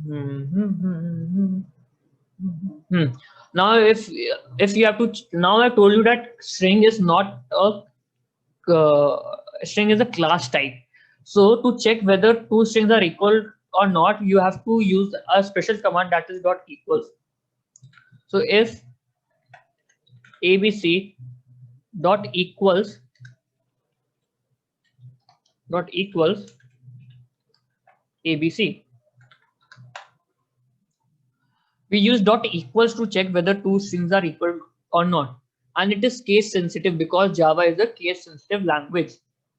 Hmm. Now, if you have to, now I told you that string is not a string is a class type. So to check whether two strings are equal or not, you have to use a special command that is dot equals. So if abc dot equals abc, we use dot equals to check whether two strings are equal or not. And it is case sensitive because Java is a case sensitive language,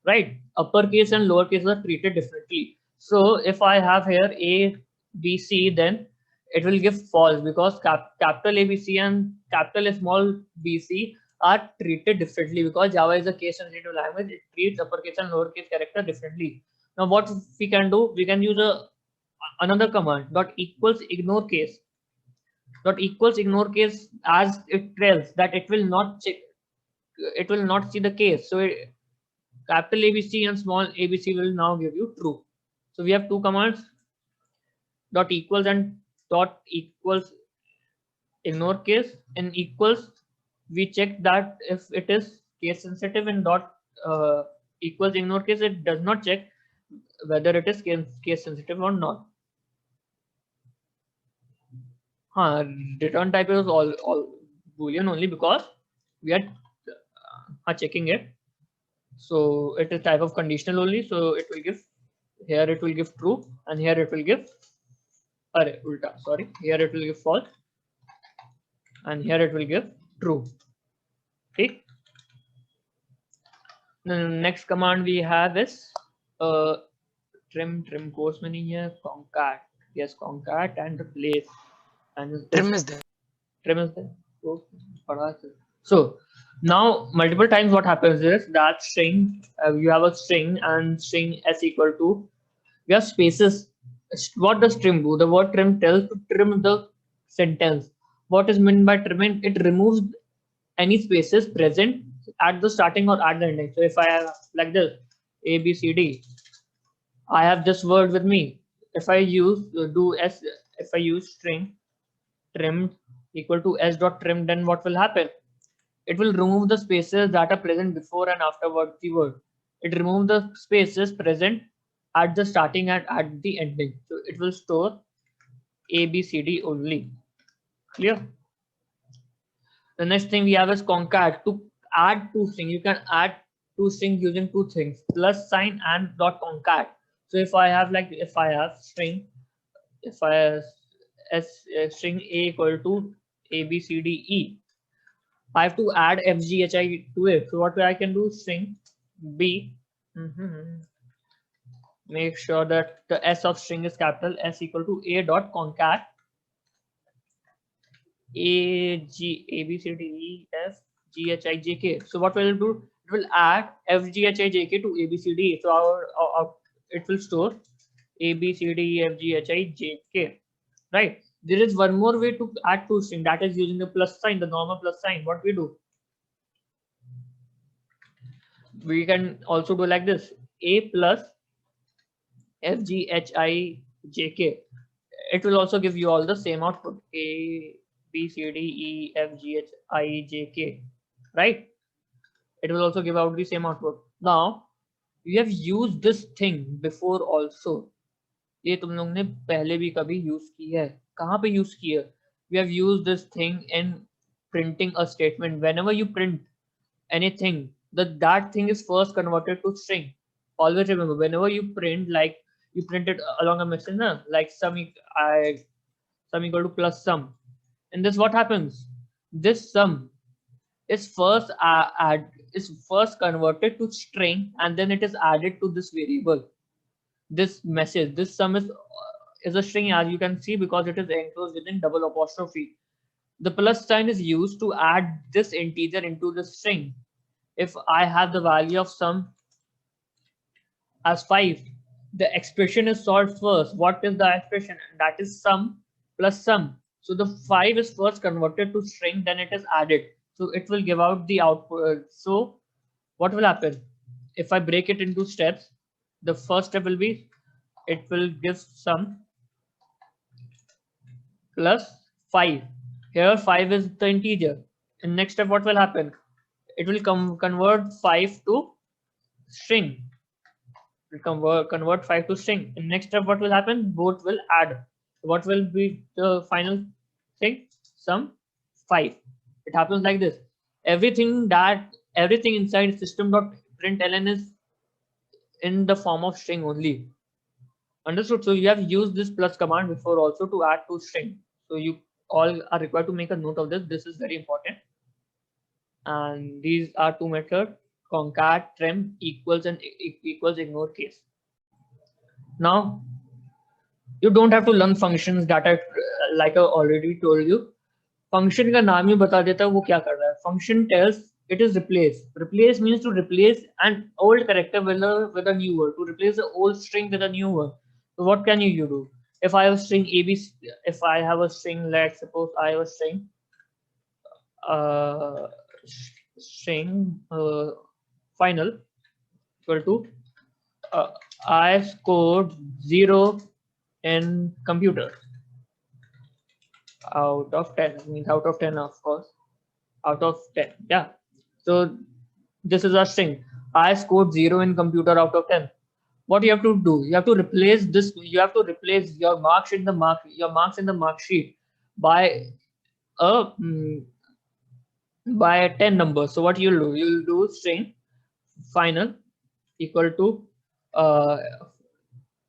right? Uppercase and lowercase are treated differently. So if I have here A, B, C, then it will give false because capital ABC and capital small bc are treated differently because Java is a case sensitive language. It treats uppercase and lowercase character differently. Now what we can do, we can use another command dot equals ignore case. Dot equals ignore case, as it tells that it will not check, it will not see the case. So capital ABC and small ABC will now give you true. So we have two commands, dot equals and dot equals ignore case. In equals, we check that if it is case sensitive, and dot equals ignore case, it does not check whether it is case sensitive or not. Return type is all boolean only because we are checking it. So it is type of conditional only. So it will give, here it will give true, and here it will give ulta. Sorry, here it will give false, and here it will give true. Okay. The next command we have is uh, trim course में नहीं है, concat. Yes, concat and replace. And Trim is there. trim is there. So, so now multiple times what happens is that string, you have a string and string s equal to, we have spaces. What does trim do? The word trim tells to trim the sentence. What is meant by trimming? It removes any spaces present at the starting or at the ending. So if I have like this A B C D, I have this word with me. If I use do s, if I use string trimmed equal to s dot trim, then what will happen? It will remove the spaces that are present before and afterward the word. It removes the spaces present at the starting and at the ending. So it will store A, B, C, D only. Clear? The next thing we have is concat. To add two strings, you can add two strings using two things: plus sign and dot concat. So if I have like, if I have string, if I have string A equal to A, B, C, D, E, I have to add FGHI to it. So what I can do, string B, make sure that the S of string is capital, S equal to A dot concat A G A B C D E F G H I J K. So what will it do? It will add F G H I J K to A B C D. So our it will store A B C D E F G H I J K. Right. There is one more way to add two string, that is using the plus sign, the normal plus sign. What we do? We can also do like this: A plus F G H I J K. It will also give you all the same output: A B C D E F G H I J K. Right. It will also give out the same output. Now we have used this thing before also. ये तुम लोग ने पहले भी कभी use की है. कहाँ पे यूज की है? We have used this thing in printing a statement. Whenever you print anything, that thing is first converted to string. Always remember, whenever you print, like you print it along a message, na? Like sum equal to plus sum. And this what happens? This sum is first converted to string, and then it is added to this variable. This message, this sum is a string, as you can see, because it is enclosed within double apostrophe. The plus sign is used to add this integer into the string. If I have the value of sum as 5, the expression is solved first. What is the expression? That is sum plus sum. So the 5 is first converted to string, then it is added. So it will give out the output. So what will happen? If I break it into steps, the first step will be, it will give sum plus 5. Here 5 is the integer. In next step, what will happen? It will convert 5 to string. It will convert 5 to string. In next step, what will happen? Both will add. What will be the final thing? Sum 5. It happens like this. Everything inside system.println is in the form of string only. Understood? So you have used this plus command before also to add to string. So you all are required to make a note of this. This is very important. And these are two methods: concat, trim, equals, and equals ignore case. Now you don't have to learn functions that are like I already told you. Function का नाम ही बता देता है वो क्या कर रहा है. Function tells it is replace. Replace means to replace an old character with a new word. To replace the old string with a new one. So what can you do? If I have a string ABC, if I have a string, let's suppose I have a string, uh, final equal to I scored 0 in computer out of 10. Means out of 10, of course, out of 10. Yeah. So this is a string. I scored 0 in computer out of 10. What you have to do? You have to replace this. You have to replace your marks in the mark sheet by a by 10 numbers. So what you'll do? You'll do string final equal to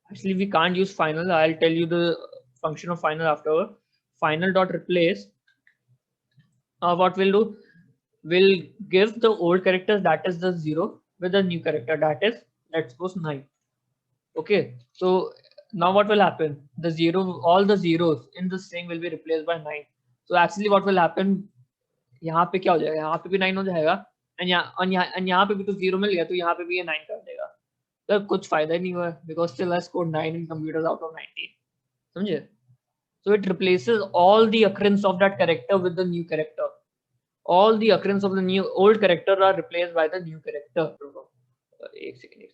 actually we can't use final. I'll tell you the function of final afterward. Final dot replace. What we'll do? We'll give the old character, that is the 0, with the new character, that is, let's suppose 9. Okay, so now what will happen? The 0, all the zeros in the string will be replaced by 9. So actually what will happen? यहाँ पे क्या हो जाएगा? यहाँ पे भी 9 हो जाएगा, and यहाँ पे भी तो 0 मिल गया, तो यहाँ पे भी ये 9 कर देगा. तो कुछ फायदा ही नहीं हुआ, because still I scored 9 in computers out of 19. समझे? So it replaces all the occurrence of that character with the new character. All the occurrence of the old character are replaced by the new character. एक second.